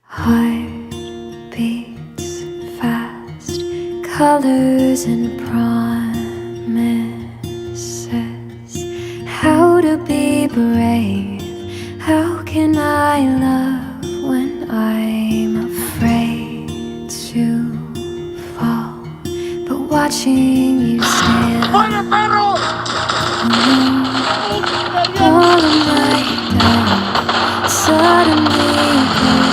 Heart beats fast, colors and promises. How to be brave? How can I love when I'm afraid to fall? But watching you stand all of my doubts suddenly